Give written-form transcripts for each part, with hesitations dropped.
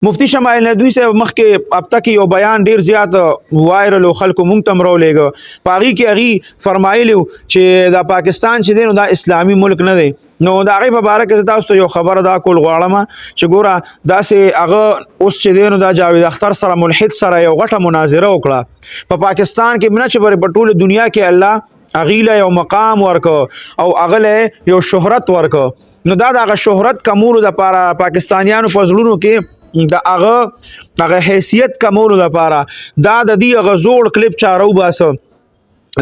مفتی شمائل ندوی صاحب مخکې هفته کې یو بیان ډیر زیات وایرل او خلکو مونږ ته راولېږه په هغې کې هغې فرمایلي چې دا پاکستان چې دی نو دا اسلامي ملک نه دی نو د هغې په باره کې زه تاسو ته یو خبره دا کول غواړم چې ګوره داسې هغه اوس چې دی نو دا جاوید اختر سره ملحد سره یو غټه مناظره وکړه په پاکستان کې نه چې په ټوله دنیا کې الله هغې له یو مقام ورکه او هغه له یو شهرت ورکه نو دا د هغه شهرت کمولو دپاره پاکستانیانو په زړونو کې د هغه حیثیت کمولو لپاره دا د دې هغه زوړ کلیپ چاره وباسه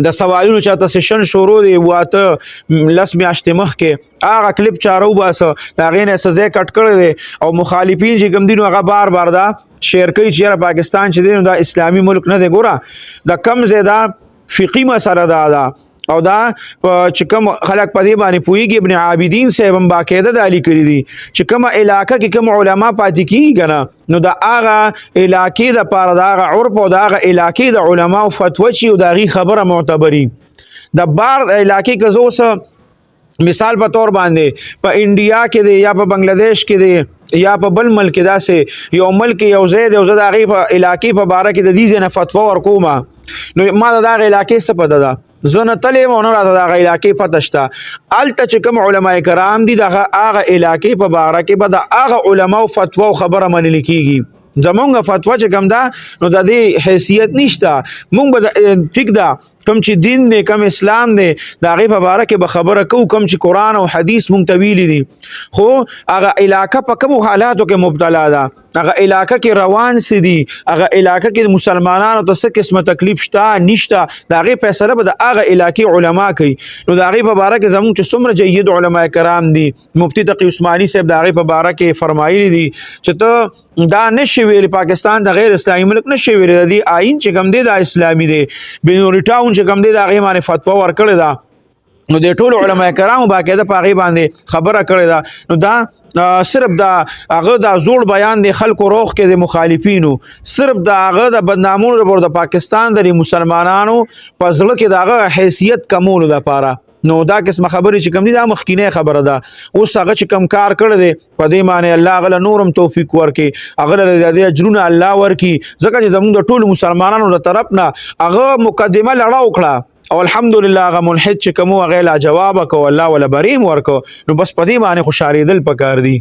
د سوالونو چاته سیشن شروع دی واته لس میاشتې مخکې هغه کلیپ چاره وباسه د هغې نه څه ځای کټ کړی دی او مخالفین چې کوم دي نو هغه بار بار دا شیر کوي چې یاره پاکستان چې دی نو دا اسلامي ملک نه دی ګوره د کم ځای دا فقهي مسله ده او دا چې کوم خلک په دې باندې پوهېږي ابن عابدین صاحب هم باقاعده دا لیکلي دي چې کومه علاقه کې کوم علما پاتې کېږي که نه نو د هغه علاقې دپاره د هغه عرف او د هغه علاقې د علماو فتوه چې او د هغې خبره معتبري د بار علاقې که زه اوس مثال په طور باندې په انډیا کې دی یا په بنګلادیش کې دی یا په بل ملک داسې یو ملک یو ځای دی او زه د هغې په علاقې په باره کې د دې ځای نه فتوه ورکوم نو ما د هغې علاقې څه پته ده زه نه تلی یم او نه راته د هغه علاقې پته شته هلته چې کوم علما کرام دي د هغه علاقې په باره کې به د هغه علماو فتوه او خبره منلي کېږي زمونږ فتوا چې کوم ده نو د دې حیثیت نشته مونږ به ټیک ده کوم چې دین دی کوم اسلام دی د هغې په باره کې به خبره کوو کوم چې قرآن او حدیث مونږ ته ویلي دي خو هغه علاقه په کومو حالاتو کې مبتلا ده هغه علاقه کې روان څه دي هغه علاقه کې مسلمانانو ته څه قسمه تکلیف شته نشته د هغې فیصله به د هغه علاقې علما کوي نو د هغې په باره کې زمونږ چې څومره جید علما کرام دي مفتی تقی عثماني صاحب د هغې په باره کې فرمایلي دي چې ته دا نشي ویلی پاکستان د غیر اسلامي ملک نشي ویلی د دې آئین چې کوم دی دا اسلامي دی بنوري ټاون چې کوم دی د هغې باندې فتوا ورکړې ده نو د ټولو علما کرامو باقاعده په هغې باندې خبره کړې ده نو دا صرف دا هغه دا زوړ بیان دی خلکو روغ کې د مخالفینو صرف دا هغه د بدنامونو لپاره د پاکستان د مسلمانانو په زړه کې د هغه حیثیت کمولو دپاره نو دا قسمه خبرې چې کوم دي دا مخکینی خبره ده اوس هغه چې کم کار کړی دی په دې معنی الله هغه له نورم توفیق ورکړي هغه له د دې اجرونه الله ورکړي ځکه چې زموږ د ټولو مسلمانانو له طرف نه هغه مقدمه لړه وکړه او الحمدلله هغه ملحد چې کوم هغه لا جواب کو الله ولا بریم ورکو نو بس په دې باندې خوشالیدل پکار دي